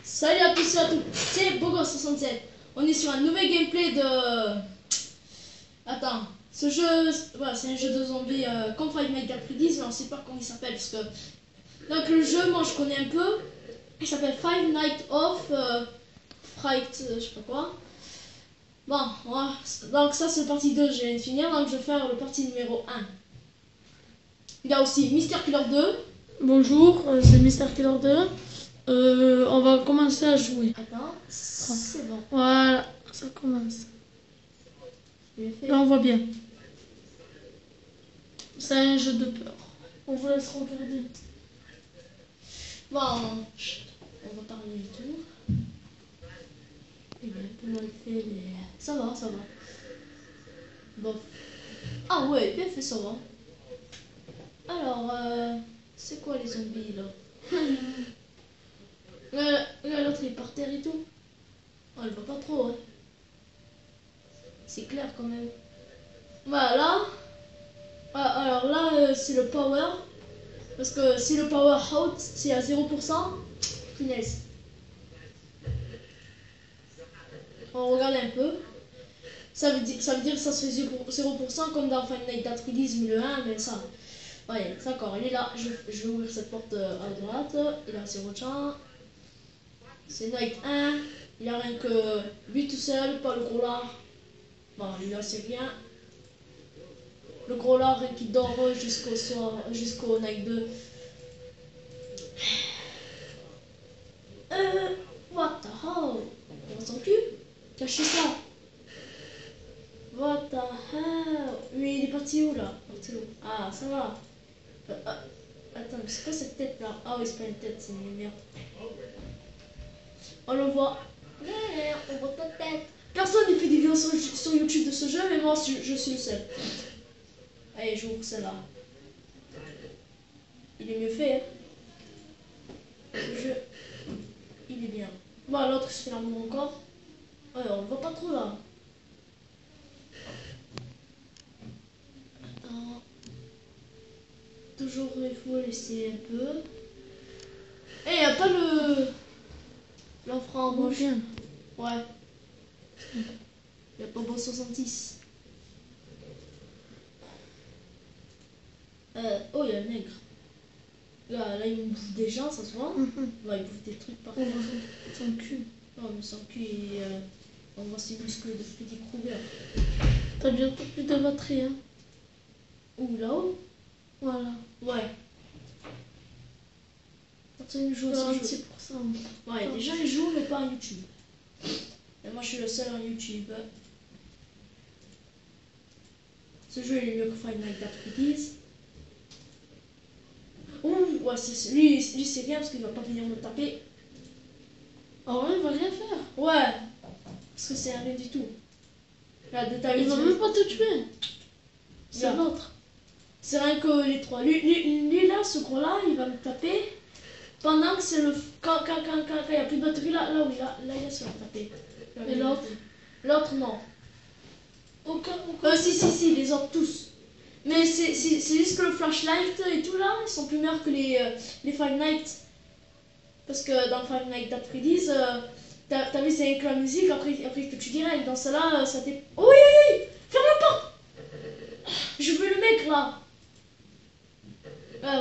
Salut à tous et à toutes, c'est Bogo67. On est sur un nouvel gameplay de... Attends, ce jeu, voilà, c'est un jeu de zombies comme Five Nights at Freddy's, mais on sait pas comment il s'appelle parce que... Donc le jeu, moi je connais un peu, il s'appelle Five Nights of Fright, je sais pas quoi. Bon, voilà. Donc ça c'est le partie 2, je viens de finir, donc je vais faire le partie numéro 1. Il y a aussi Mr. Killer 2. Bonjour, c'est Mr. Killer 2. On va commencer à jouer. Attends, c'est bon. Voilà, ça commence. Fait... Là, on voit bien. C'est un jeu de peur. On vous laisse regarder. Bon, on va parler et tout. Il est un peu mal fait, mais ça va, ça va. Bon. Ah ouais, bien fait, ça va. Alors, c'est quoi les zombies là? Là, l'autre il est par terre et tout. Oh, elle voit pas trop, hein. C'est clair quand même. Voilà. Ah, alors là, c'est le power. Parce que si le power out, c'est à 0%, punaise. On regarde un peu. Ça veut dire que ça se fait 0% comme dans Five Nights at Freddy's 1001, mais ça. Ouais, d'accord, il est là. Je vais ouvrir cette porte à droite. Il a 0 champ. C'est Night 1. Il a rien que lui tout seul, pas le gros lard. Bon, lui là c'est rien. Le gros lard qui dort jusqu'au soir, jusqu'au Night 2. What the hell? On va s'en cul? Cachez ça. What the hell? Mais il est parti où là? Ah, ça va. Attends, c'est quoi cette tête là? Ah oui, c'est pas une tête, c'est une lumière. On le voit. On voit ta tête. Personne ne fait des vidéos sur YouTube de ce jeu, mais moi je suis le seul. Allez, j'ouvre celle-là. Il est mieux fait, hein. Ce jeu, il est bien. Bon, l'autre se fait l'amour encore. Ouais, on le voit pas trop là. Attends. Toujours, il faut laisser un peu. Et il n'y a pas l'enfant rouge. Ouais. Il n'y a pas beau 66. Oh, il y a un nègre. Là, il me bouffe des gens, ça se voit. Ouais, il bouffe des trucs par terre. Son cul. Non, mais son cul, on voit ses muscles de Freddy Krueger. T'as bientôt plus de batterie, hein. Ouh, là-haut? Voilà. Ouais. Personne ne joue à ce jeu. 46%. Ouais, des gens ils jouent, mais pas en YouTube. Et moi, je suis le seul en YouTube. Ce jeu, il est mieux que Five Nights at Freddy's. Ouh, ouais, lui c'est bien parce qu'il va pas venir me taper. Ah ouais, il va rien faire. Ouais, parce que c'est rien du tout. Là, Il va même pas te tuer. C'est l'autre. C'est rien que les trois. Lui là, ce gros là, il va me taper. Pendant que c'est le... Quand il n'y a plus de batterie, là oui, là il va se faire taper. Et l'autre? L'autre, non. Aucun. Si, les autres tous. Mais c'est juste que le flashlight et tout là, ils sont plus meilleurs que les Five Nights. Parce que dans Five Nights at Freddy's, t'as vu, c'est avec la musique, après que tu dirais, dans celle-là, ça t'est... Oui, ferme la porte. Je veux le mec là.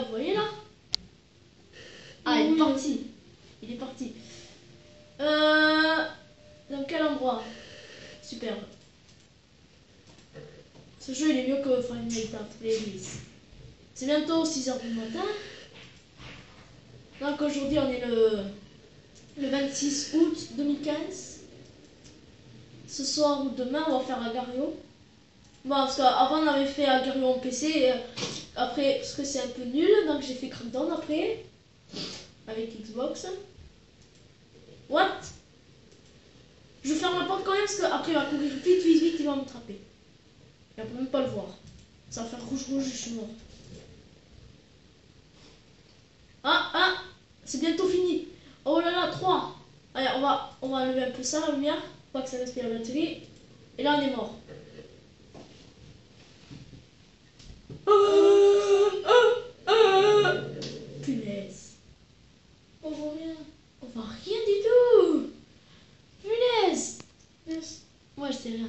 Vous voyez là? Ah, il est parti. Il est parti. Dans quel endroit? Superbe. Ce jeu il est mieux que Five Nights at Freddy's. C'est bientôt 6h du matin. Donc aujourd'hui on est le 26 août 2015. Ce soir ou demain on va faire Agario. Bon, parce qu'avant on avait fait Agario en PC. Après, parce que c'est un peu nul, donc j'ai fait Crackdown après. Avec Xbox. What? Je ferme la porte quand même parce qu'après il va courir vite, il va m'attraper. Et on peut même pas le voir. Ça va faire rouge, je suis mort. Ah, c'est bientôt fini. Oh là là, 3. Allez, on va enlever un peu ça, la lumière, pour pas que ça respire la batterie. Et là, on est mort. Punaise. On voit rien. On voit rien du tout. c'est rien.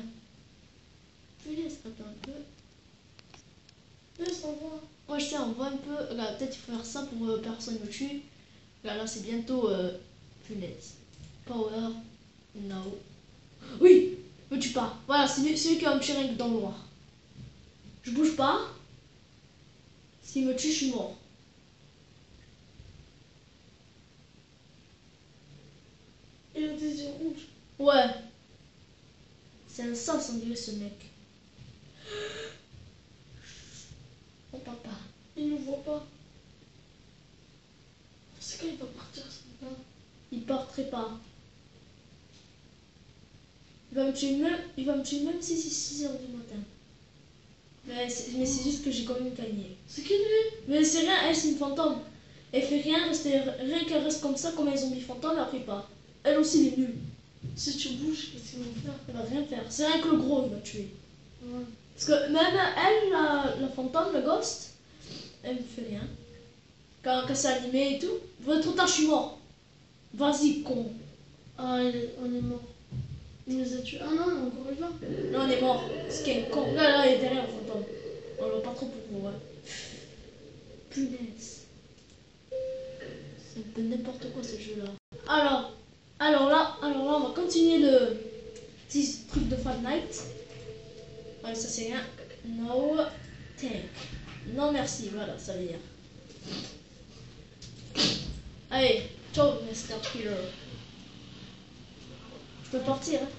Je vais laisser un peu. Laisse, on voit. Ouais, je sais, on voit un peu. Regarde, peut-être il faut faire ça pour personne me tue. Regarde, là, c'est bientôt. Punaise. Power. No. Oui! Me tue pas. Voilà, c'est lui qui va me tirer dans le noir. Je bouge pas. S'il me tue, je suis mort. Il a des yeux rouges. Ouais. C'est un sens, on dirait, ce mec. Mon papa. Il ne voit pas. C'est quand il va partir, ça. Il partirait pas. Il va me tuer même si c'est 6 heures du matin. Mais c'est juste que j'ai quand même gagné. C'est qui lui? Mais c'est rien, elle c'est une fantôme. Elle fait rien, rien qu'elle reste comme ça, comme un zombie fantôme, après pas. Elle aussi elle est nulle. Si tu bouges, qu'est-ce qu'ils vont faire? Elle va rien faire. C'est rien que le gros il va tuer. Ouais. Parce que même elle, la fantôme, le ghost, elle me fait rien. Quand c'est animé et tout, trop tard je suis mort. Vas-y con. Ah, on est mort. Il nous a tués. Ah non, encore vivant. Là on est mort. Ce qui est con. Là il est derrière le fantôme. On le voit pas trop pour vous. Ouais. Punaise. C'est un peu n'importe quoi ce jeu là. Alors là, on va continuer le petit truc de Fortnite. Ouais, ça c'est rien. No thank. Non merci, voilà, ça veut dire. Allez, ciao Mr. Killer. Je peux partir. Hein.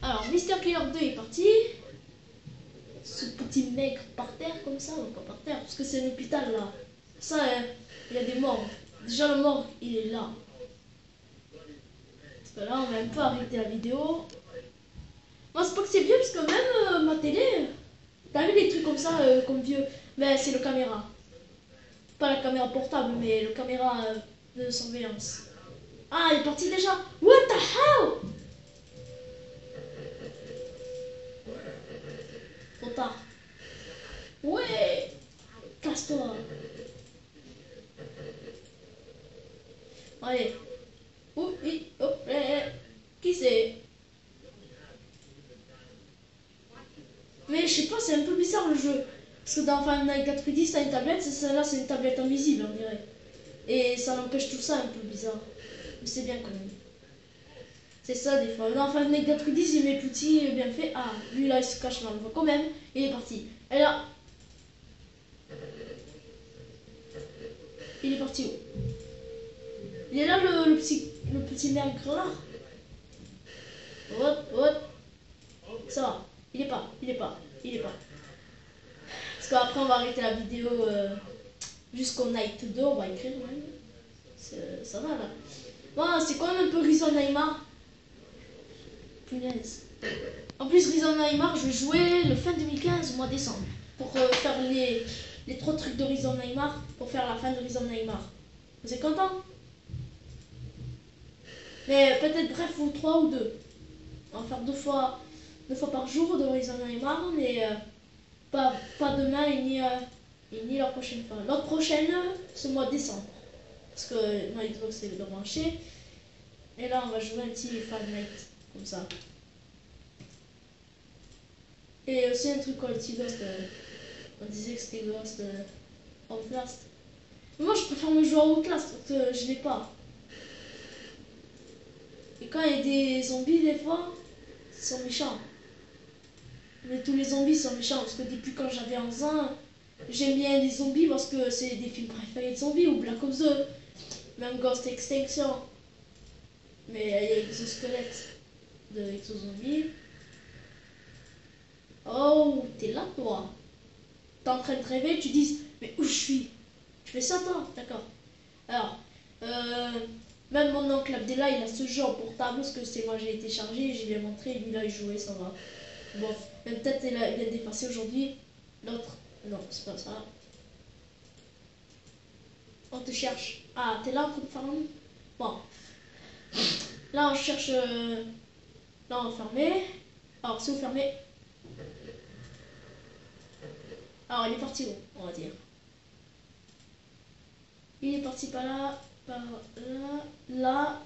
Alors, Mr. Killer 2 est parti. Ce petit mec par terre comme ça, non pas par terre, parce que c'est un hôpital là. Ça, il y a des morts. Déjà le mort, il est là. Parce que là, on va un peu arrêter la vidéo. Moi, c'est pas que c'est vieux, parce que même ma télé, t'as vu des trucs comme ça, comme vieux, mais c'est le caméra. Pas la caméra portable, mais le caméra de surveillance. Ah, il est parti déjà. What the hell? Trop tard. Ouais. Casse-toi. Allez. Oh, oui, oh, qui c'est? Mais je sais pas, c'est un peu bizarre le jeu. Parce que dans Final Fantasy 90, t'as une tablette, celle-là c'est une tablette invisible on dirait. Et ça empêche tout ça un peu bizarre. Mais c'est bien quand même. C'est ça des fois. Dans Final Fantasy 90, il met petit bien fait. Ah, lui là il se cache mal, on le voit quand même. Il est parti. Et là. Il est parti où? Il est là le petit nègre là. Hop. Ça va. Il est pas. Parce qu'après on va arrêter la vidéo jusqu'au Night 2, on va écrire même. Ça va là. Bon, c'est quand même un peu Rison Neymar. Punaise. En plus, Rison Neymar, je vais jouer le fin 2015 au mois de décembre. Pour faire les 3 trucs de Rison Neymar. Pour faire la fin de Rison Neymar. Vous êtes content? Mais peut-être bref, ou 3 ou 2. On va faire 2 fois par jour de Rison Neymar, mais pas demain ni la prochaine fois. L'autre prochaine, c'est le mois de décembre. Parce que ma Xbox est branchée. Et là, on va jouer un petit Fortnite. Comme ça. Et aussi un truc Quality Ghost. On disait que c'était Ghost Outlast. Mais moi, je préfère me jouer à Outlast parce que je l'ai pas. Et quand il y a des zombies, des fois, ils sont méchants. Mais tous les zombies sont méchants parce que depuis quand j'avais 11 ans, j'aime bien les zombies parce que c'est des films préférés de zombies ou Black Ops 2, même Ghost Extinction. Mais il y a Exosquelette de Exozombie. Oh, t'es là toi. T'es en train de rêver, tu dis, mais où je suis? Tu fais ça toi? D'accord. Alors, même mon oncle Abdella, il a ce jeu en portable parce que c'est moi j'ai été chargé, j'y l'ai montré, lui là il jouait, ça va. Bon, même peut-être il vient d'effacer aujourd'hui. L'autre, non, c'est pas ça. On te cherche. Ah, t'es là en train de faire un... Bon. Là on cherche... Là on va fermer. Alors si vous fermez... Alors il est parti où, on va dire. Il est parti par là, là.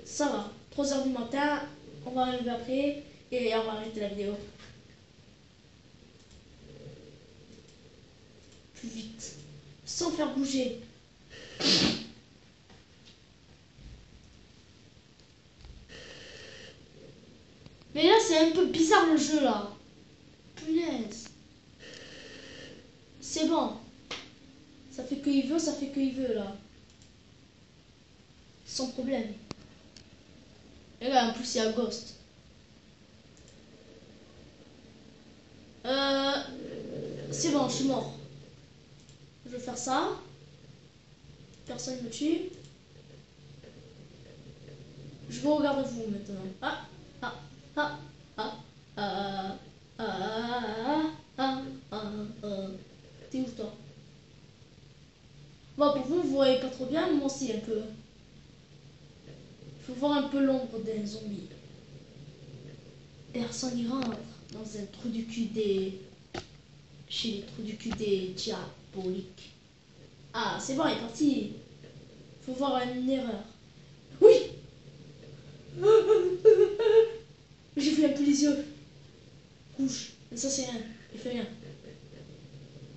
Ça va. 3h du matin, on va arriver après et on va arrêter la vidéo. Plus vite, sans faire bouger. Mais là, c'est un peu bizarre le jeu là. Punaise. C'est bon. Ça fait que il veut, ça fait que il veut là. Sans problème. Et là, en plus, il y a Ghost. C'est bon, je suis mort. Je vais faire ça. Personne me tue. Je vous regarde vous maintenant. Ah, ah, ah, ah, ah, ah, ah, ah, ah. T'es où toi? Bon, pour vous, vous voyez pas trop bien, moi aussi un peu. Faut voir un peu l'ombre d'un zombie. Personne y rentre dans un trou du cul des... Chez les trous du cul des diaboliques. Ah, c'est bon, il est parti. Faut voir une erreur. Oui. J'ai fait un peu les yeux. Couche. Mais ça, c'est rien. Il fait rien.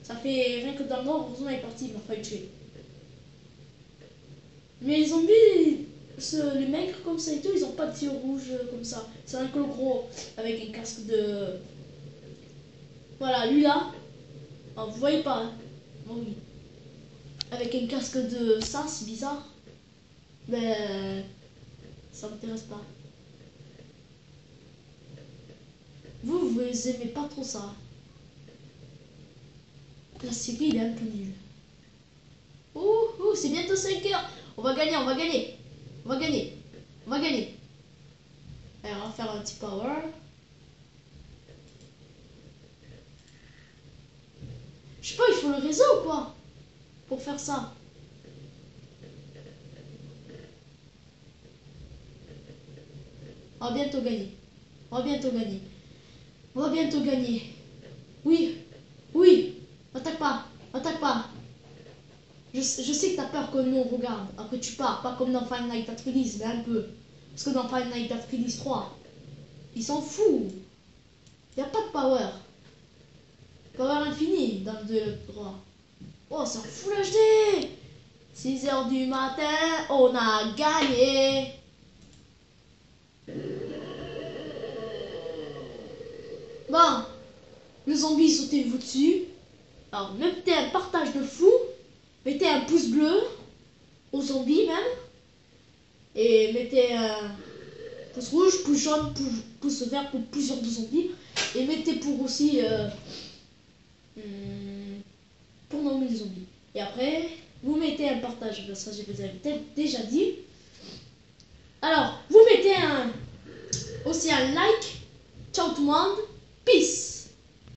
Ça fait rien que dans le nord, heureusement, il est parti. Il m'a failli tuer. Mais les zombies, les maigres comme ça et tout, ils ont pas de yeux rouges comme ça. C'est un que le gros avec un casque de... Voilà, lui là. Oh, vous voyez pas, hein? Oh, oui. Avec un casque de ça, c'est bizarre. Mais ça m'intéresse pas. Vous aimez pas trop ça. La série, il est un peu nul. Ouh, c'est bientôt 5 heures. On va gagner, on va gagner. On va gagner. On va gagner. Alors, on va faire un petit power. Je sais pas, il faut le réseau ou quoi? Pour faire ça. On va bientôt gagner. On va bientôt gagner. On va bientôt gagner. Oui. Oui. Attaque pas. Attaque pas. Je sais que t'as peur que nous on regarde. Après tu pars. Pas comme dans Five Nights at Freddy's, mais un peu. Parce que dans Five Nights at Freddy's 3, ils s'en foutent. Y a pas de power. Power infini dans le 2 et le 3. Oh, c'est en Full HD. 6h du matin, on a gagné. Bon, le zombie sautez-vous dessus. Alors, mettez un partage de fou. Mettez un pouce bleu aux zombies même. Et mettez un pouce rouge, pouce jaune, pouce vert pour plusieurs de zombies. Et mettez pour aussi pour nommer les zombies. Et après, vous mettez un partage. Ça, je vous avais déjà dit. Alors, vous mettez aussi un like. Ciao tout le monde.